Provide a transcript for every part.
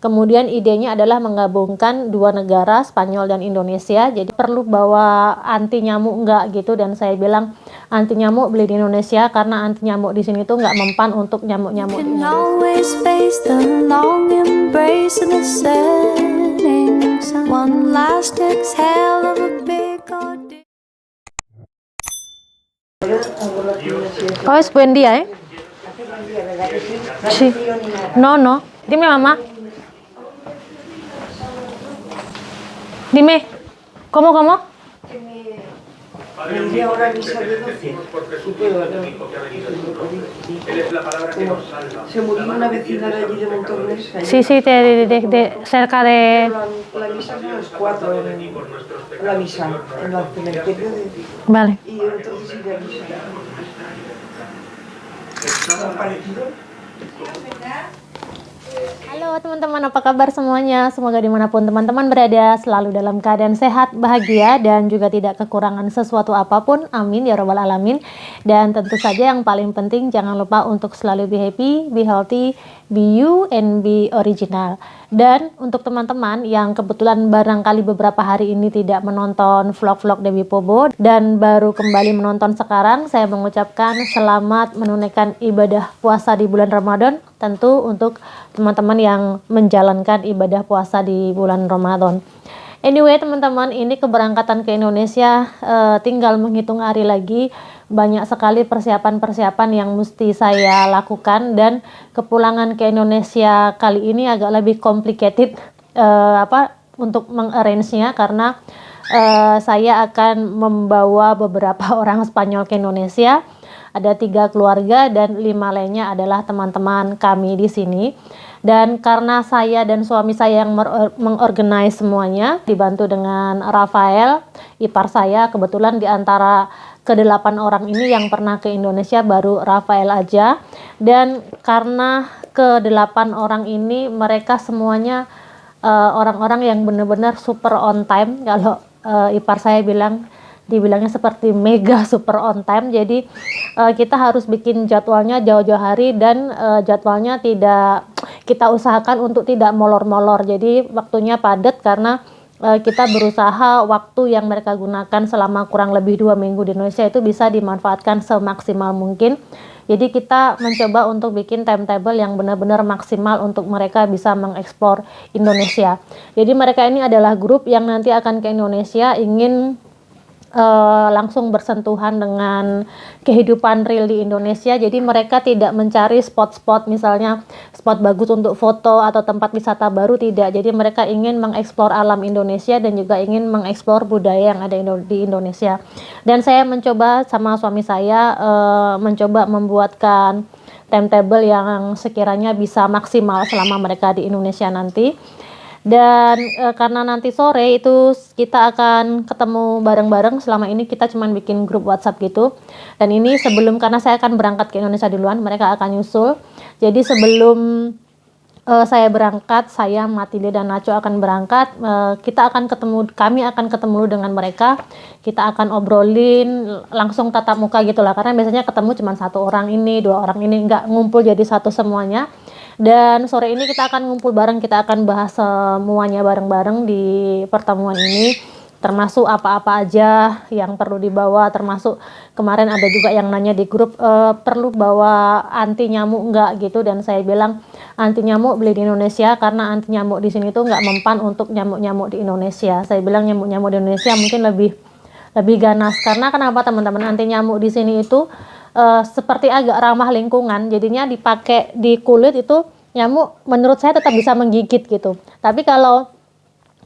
Kemudian idenya adalah menggabungkan dua negara, Spanyol dan Indonesia. Jadi perlu bawa anti nyamuk enggak gitu, dan saya bilang anti nyamuk beli di Indonesia karena anti nyamuk di sini tuh nggak mempan untuk nyamuk-nyamuk di Indonesia. Oh, es buen día, ¿eh? Sí. No, no. Dime, mamá. Dime. ¿Cómo? Vendría ahora misa de 12. Se murió una vecina de allí de Montornés. Sí, cerca de... La misa son las 4 la misa, en el cementerio de... Vale. Y entonces iría a misa. ¿Está parecido? Halo teman-teman, apa kabar semuanya? Semoga dimanapun teman-teman berada selalu dalam keadaan sehat, bahagia, dan juga tidak kekurangan sesuatu apapun. Amin ya robbal alamin. Dan tentu saja yang paling penting, jangan lupa untuk selalu be happy, be healthy, be you, and be original. Dan untuk teman-teman yang kebetulan barangkali beberapa hari ini tidak menonton vlog-vlog Dewi Pobo dan baru kembali menonton sekarang, saya mengucapkan selamat menunaikan ibadah puasa di bulan Ramadan. Tentu untuk teman-teman yang menjalankan ibadah puasa di bulan Ramadan. Anyway teman-teman, ini keberangkatan ke Indonesia tinggal menghitung hari lagi. Banyak sekali persiapan-persiapan yang mesti saya lakukan, dan kepulangan ke Indonesia kali ini agak lebih complicated untuk mengarrange-nya, karena saya akan membawa beberapa orang Spanyol ke Indonesia. Ada 3 keluarga dan 5 lainnya adalah teman-teman kami di sini. Dan karena saya dan suami saya yang mengorganize semuanya, dibantu dengan Rafael, ipar saya, kebetulan di antara ke-8 orang ini yang pernah ke Indonesia baru Rafael aja. Dan karena ke-8 orang ini mereka semuanya orang-orang yang benar-benar super on time. Kalau ipar saya dibilangnya seperti mega super on time. Jadi kita harus bikin jadwalnya jauh-jauh hari, dan jadwalnya tidak kita usahakan untuk tidak molor-molor. Jadi waktunya padat karena kita berusaha waktu yang mereka gunakan selama kurang lebih 2 minggu di Indonesia itu bisa dimanfaatkan semaksimal mungkin. Jadi kita mencoba untuk bikin timetable yang benar-benar maksimal untuk mereka bisa mengeksplor Indonesia. Jadi mereka ini adalah grup yang nanti akan ke Indonesia, ingin langsung bersentuhan dengan kehidupan real di Indonesia. Jadi mereka tidak mencari spot-spot, misalnya spot bagus untuk foto atau tempat wisata baru, tidak. Jadi mereka ingin mengeksplor alam Indonesia dan juga ingin mengeksplor budaya yang ada di Indonesia. Dan saya mencoba sama suami saya mencoba membuatkan timetable yang sekiranya bisa maksimal selama mereka di Indonesia nanti. Dan karena nanti sore itu kita akan ketemu bareng-bareng, selama ini kita cuman bikin grup WhatsApp gitu. Dan ini karena saya akan berangkat ke Indonesia duluan, mereka akan nyusul. Jadi sebelum saya berangkat, saya, Matilde dan Nacho akan berangkat, kami akan ketemu dengan mereka. Kita akan obrolin langsung tatap muka gitulah, karena biasanya ketemu cuma 1 orang ini, 2 orang ini, nggak ngumpul jadi satu semuanya. Dan sore ini kita akan ngumpul bareng, kita akan bahas semuanya bareng-bareng di pertemuan ini, termasuk apa-apa aja yang perlu dibawa, termasuk kemarin ada juga yang nanya di grup perlu bawa anti nyamuk enggak gitu, dan saya bilang anti nyamuk beli di Indonesia karena anti nyamuk di sini tuh nggak mempan untuk nyamuk-nyamuk di Indonesia. Saya bilang nyamuk-nyamuk di Indonesia mungkin lebih ganas, karena kenapa teman-teman, anti nyamuk di sini itu seperti agak ramah lingkungan, jadinya dipakai di kulit itu nyamuk menurut saya tetap bisa menggigit gitu. Tapi kalau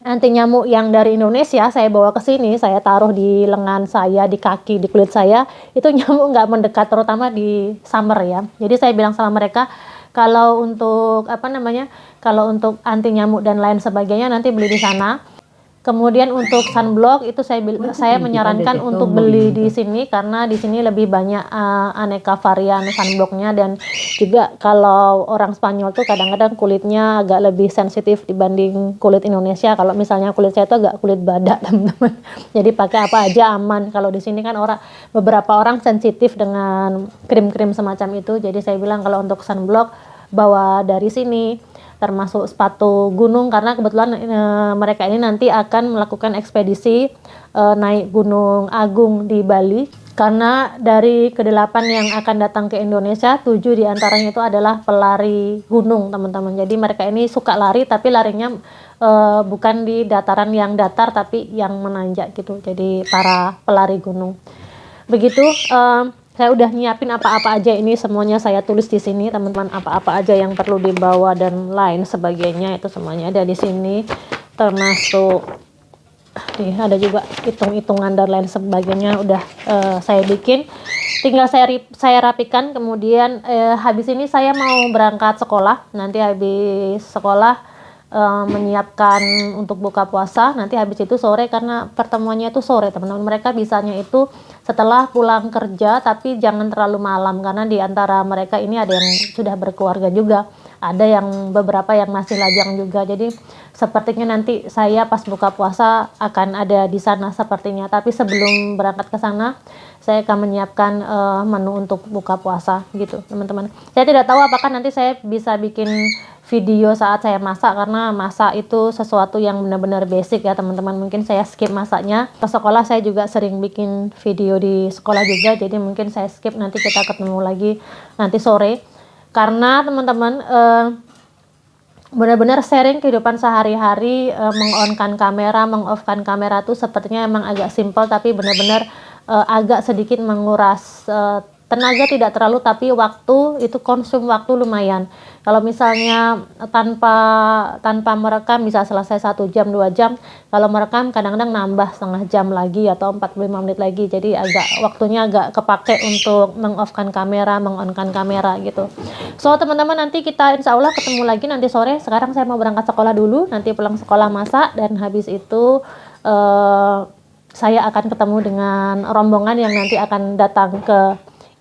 anti nyamuk yang dari Indonesia saya bawa ke sini, saya taruh di lengan saya, di kaki, di kulit saya, itu nyamuk nggak mendekat, terutama di summer ya. Jadi saya bilang sama mereka, kalau untuk kalau untuk anti nyamuk dan lain sebagainya nanti beli di sana. Kemudian untuk sunblock itu saya menyarankan untuk beli di sini, karena di sini lebih banyak aneka varian sunblocknya, dan juga kalau orang Spanyol tuh kadang-kadang kulitnya agak lebih sensitif dibanding kulit Indonesia. Kalau misalnya kulit saya tuh agak kulit badak teman-teman, jadi pakai apa aja aman. Kalau di sini kan beberapa orang sensitif dengan krim-krim semacam itu, jadi saya bilang kalau untuk sunblock bawa dari sini. termasuk sepatu gunung karena kebetulan mereka ini nanti akan melakukan ekspedisi naik Gunung Agung di Bali. Karena dari ke-8 yang akan datang ke Indonesia, 7 diantaranya itu adalah pelari gunung, teman-teman. Jadi mereka ini suka lari, tapi larinya bukan di dataran yang datar, tapi yang menanjak gitu. Jadi para pelari gunung. Begitu, saya udah nyiapin apa-apa aja ini, semuanya saya tulis di sini, teman-teman. Apa-apa aja yang perlu dibawa dan lain sebagainya itu semuanya ada di sini. Termasuk nih ada juga hitung-hitungan dan lain sebagainya udah saya bikin. Tinggal saya rapikan. Kemudian habis ini saya mau berangkat sekolah. Nanti habis sekolah menyiapkan untuk buka puasa. Nanti habis itu sore, karena pertemuannya itu sore, teman-teman. Mereka bisanya itu setelah pulang kerja, tapi jangan terlalu malam karena di antara mereka ini ada yang sudah berkeluarga juga, ada yang beberapa yang masih lajang juga. Jadi sepertinya nanti saya pas buka puasa akan ada di sana sepertinya. Tapi sebelum berangkat ke sana, saya akan menyiapkan menu untuk buka puasa gitu, teman-teman. Saya tidak tahu apakah nanti saya bisa bikin video saat saya masak, karena masak itu sesuatu yang benar-benar basic ya, teman-teman. Mungkin saya skip masaknya. Ke sekolah saya juga sering bikin video di sekolah juga, jadi mungkin saya skip. Nanti kita ketemu lagi nanti sore, karena teman-teman benar-benar sharing kehidupan sehari-hari, meng-on-kan kamera, meng-off-kan kamera tuh sepertinya emang agak simple, tapi benar-benar agak sedikit menguras tenaga, tidak terlalu, tapi waktu itu konsum waktu lumayan. Kalau misalnya tanpa merekam bisa selesai 1 jam 2 jam. Kalau merekam kadang-kadang nambah setengah jam lagi atau 45 menit lagi. Jadi waktunya agak kepake untuk meng-off-kan kamera, meng-on-kan kamera gitu. So teman-teman, nanti kita insya Allah ketemu lagi nanti sore. Sekarang saya mau berangkat sekolah dulu. Nanti pulang sekolah masak, dan habis itu saya akan ketemu dengan rombongan yang nanti akan datang ke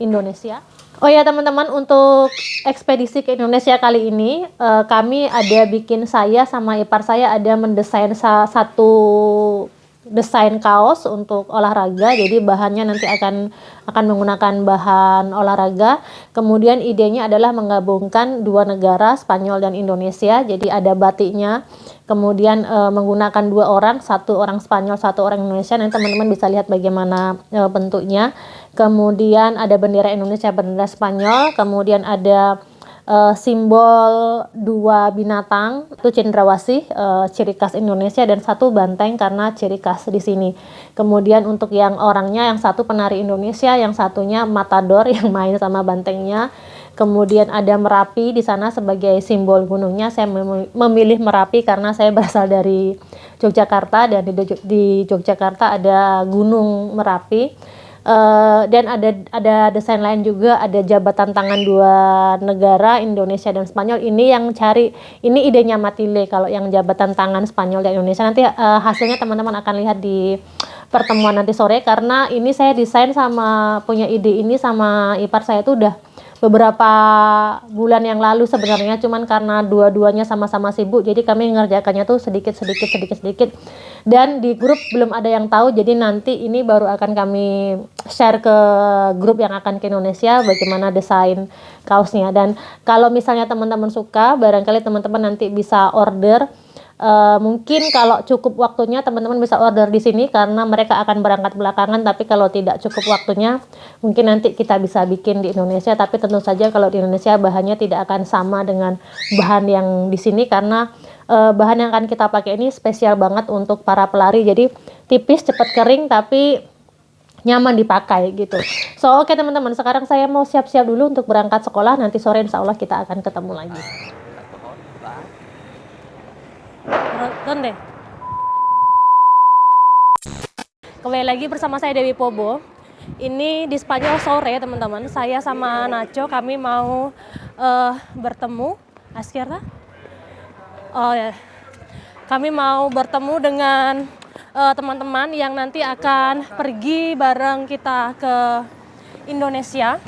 Indonesia. Oh ya teman-teman, untuk ekspedisi ke Indonesia kali ini kami ada bikin, saya sama ipar saya ada mendesain satu desain kaos untuk olahraga. Jadi bahannya nanti akan menggunakan bahan olahraga. Kemudian idenya adalah menggabungkan 2 negara, Spanyol dan Indonesia. Jadi ada batiknya. Kemudian menggunakan 2 orang, 1 orang Spanyol, 1 orang Indonesia. Nanti teman-teman bisa lihat bagaimana bentuknya. Kemudian ada bendera Indonesia, bendera Spanyol. Kemudian ada simbol 2 binatang, itu cendrawasih, ciri khas Indonesia, dan 1 banteng karena ciri khas di sini. Kemudian untuk yang orangnya, yang 1 penari Indonesia, yang satunya matador yang main sama bantengnya. Kemudian ada Merapi di sana sebagai simbol gunungnya. Saya memilih Merapi karena saya berasal dari Yogyakarta, dan di Yogyakarta ada Gunung Merapi. Dan ada desain lain juga, ada jabatan tangan 2 negara, Indonesia dan Spanyol. Ini ini idenya Matile, kalau yang jabatan tangan Spanyol dan Indonesia. Nanti hasilnya teman-teman akan lihat di pertemuan nanti sore, karena ini saya desain punya ide ini sama ipar saya itu udah beberapa bulan yang lalu sebenarnya, cuman karena dua-duanya sama-sama sibuk, jadi kami mengerjakannya tuh sedikit, dan di grup belum ada yang tahu. Jadi nanti ini baru akan kami share ke grup yang akan ke Indonesia bagaimana desain kaosnya. Dan kalau misalnya teman-teman suka, barangkali teman-teman nanti bisa order. Mungkin kalau cukup waktunya teman-teman bisa order di sini karena mereka akan berangkat belakangan. Tapi kalau tidak cukup waktunya, mungkin nanti kita bisa bikin di Indonesia. Tapi tentu saja kalau di Indonesia bahannya tidak akan sama dengan bahan yang di sini, karena bahan yang akan kita pakai ini spesial banget untuk para pelari. Jadi tipis, cepat kering, tapi nyaman dipakai gitu. So oke teman-teman, sekarang saya mau siap-siap dulu untuk berangkat sekolah. Nanti sore insya Allah kita akan ketemu lagi. Donde? Kembali lagi bersama saya Dewi Pobo. Ini di Spanyol sore teman-teman. Saya sama Nacho kami mau bertemu. Izquierda? Oh ya. Kami mau bertemu dengan teman-teman yang nanti akan pergi bareng kita ke Indonesia.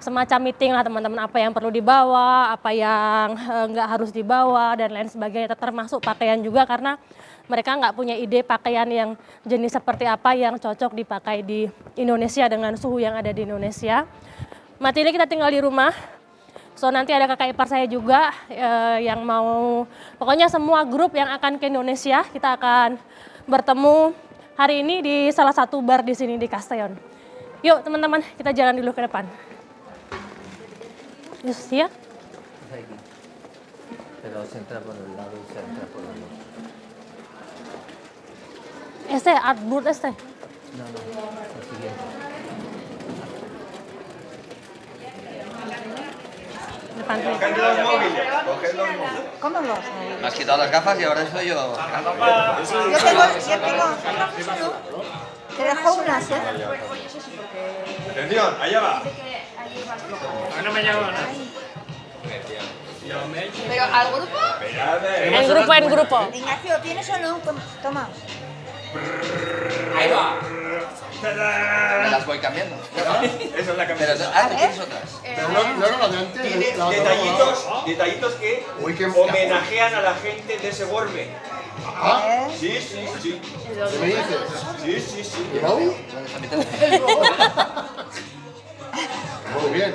Semacam meeting lah teman-teman, apa yang perlu dibawa, apa yang nggak harus dibawa, dan lain sebagainya. Termasuk pakaian juga, karena mereka nggak punya ide pakaian yang jenis seperti apa yang cocok dipakai di Indonesia dengan suhu yang ada di Indonesia. Matilde kita tinggal di rumah, So nanti ada kakak ipar saya juga yang mau, pokoknya semua grup yang akan ke Indonesia kita akan bertemu hari ini di salah satu bar di sini di Castellón. Yuk teman-teman, kita jalan dulu ke depan. Yuk, ya. Pero se entra por el lado y se entra por el otro. Este, art board este. No, el siguiente. Depan sini. Coged los móviles, coged los móviles. ¿Cómo los? Me has quitado las gafas y ahora estoy yo. Yo tengo. Te dejo unas, ¿eh? Atención, allá va. ¿Pero al grupo? Espérate. En grupo. Ignacio, ¿tienes o no? Toma. Me las voy cambiando. Esa es la Pero, camiseta. ¿te quieres otras? Pero no, la de antes. Tiene la otra detallitos que Uy, qué- homenajean a la gente de ese Gorbe. Ah, Sí, sí, sí. ¿qué me dices? Sí, sí, sí. ¿Y Raúl? A mí también. Muy bien.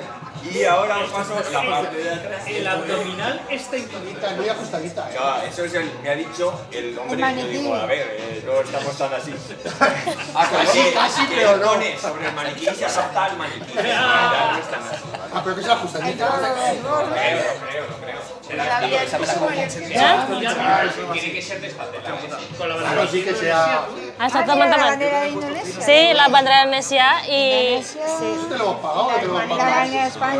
Y ahora paso la parte de atrás. El abdominal está incluido. Está muy ajustadita, ¿eh? Ya, eso es me ha dicho el hombre. El Yo maniquí. digo, a ver, no estamos tan así. Casi, que pero no. pone sobre el maniquí y se adapta al maniquí. Ya no están así. Ah, pero que es ajustadita. No creo. Tiene que ser de esta tela. Con la Claro, sí que sea. Asal La teman-teman. bandera de Indonesia. Sí, la bandera de Indonesia y ¿Eso te lo hemos pagado o te lo hemos La pagado? bandera de España.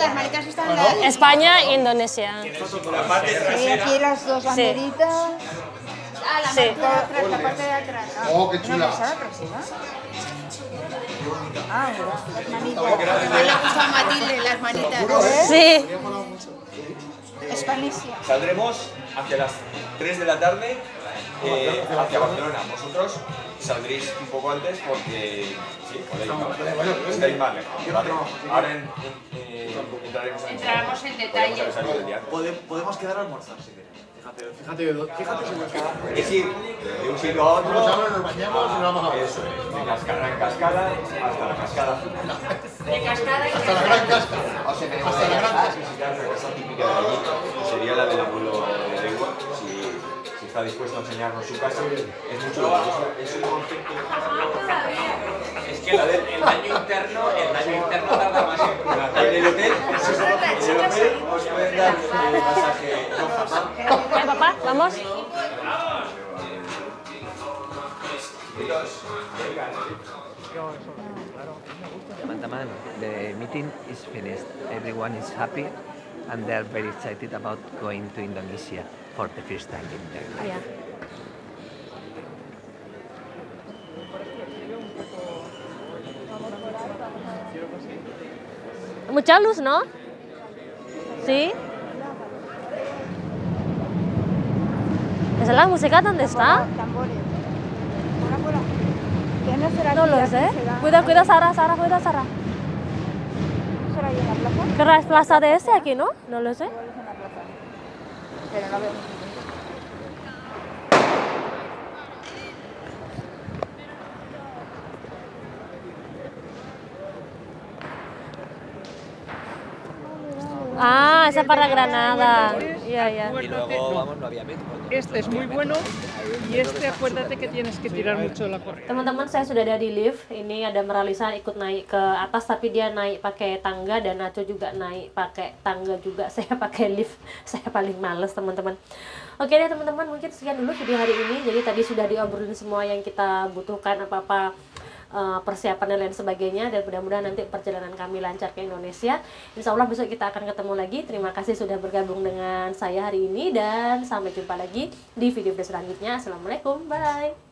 Las maricas están en la. España e Indonesia. La parte Y trasera. aquí las dos banderitas. Sí. La parte de atrás. Oh, qué chula. ¿No pasaba próxima? Ah, mira, las manitas. Le gusta a Matilde las manitas. Sí. Espanesia. Saldremos hacia las 3 de la tarde hacia Barcelona. Vosotros saldréis un poco antes porque sí, estáis más lejos, ¿vale? Ahora entraremos en Entraremos en detalle. podemos haber salido el día. Podemos quedar a almorzar si queréis. Fíjate si nos queda. Es ir de un sitio a otro, Nos bañamos y nos vamos a ver. eso es, de cascada en cascada hasta la cascada final. De cascada y Hasta la gran casca. Hasta la gran casca. Visitar la casa típica de allí, que sería la del abuelo de Lengua, si está dispuesto a enseñarnos su casa. Es mucho es un concepto. Es que el daño interno tarda más en En el hotel os pueden dar masaje. ¿Eh, papá? ¿Vamos? Mantaman, the meeting is finished. Everyone is happy and they are very excited about going to Indonesia for the first time in their life. Iya. Mucha luz, ¿no? Sí. ¿Esa es la música dónde está? Tambores. Hola, hola. ¿Quién no será No aquí? lo Aquí sé. será. Cuida, Sara, cuida, Sara. ¿No será ahí en la plaza? ¿Qué es plaza de ese aquí, no? No lo sé. Igual es en la plaza. Pero no veo mucho. Ah, esa para Granada. Iya, iya. Y luego, vamos, no había metro. Este es muy bueno y este acuérdate que tienes que tirar mucho la correa. Teman-teman, saya sudah ada di lift. Ini ada Meralisa ikut naik ke atas, tapi dia naik pakai tangga dan Nacho juga naik pakai tangga juga. Saya pakai lift. Saya paling males, teman-teman. Oke deh, teman-teman, mungkin sekian dulu video hari ini. Jadi tadi sudah diobrolin semua yang kita butuhkan, apa-apa persiapan dan lain sebagainya, dan mudah-mudahan nanti perjalanan kami lancar ke Indonesia. Insya Allah besok kita akan ketemu lagi. Terima kasih sudah bergabung dengan saya hari ini dan sampai jumpa lagi di video selanjutnya. Assalamualaikum, bye.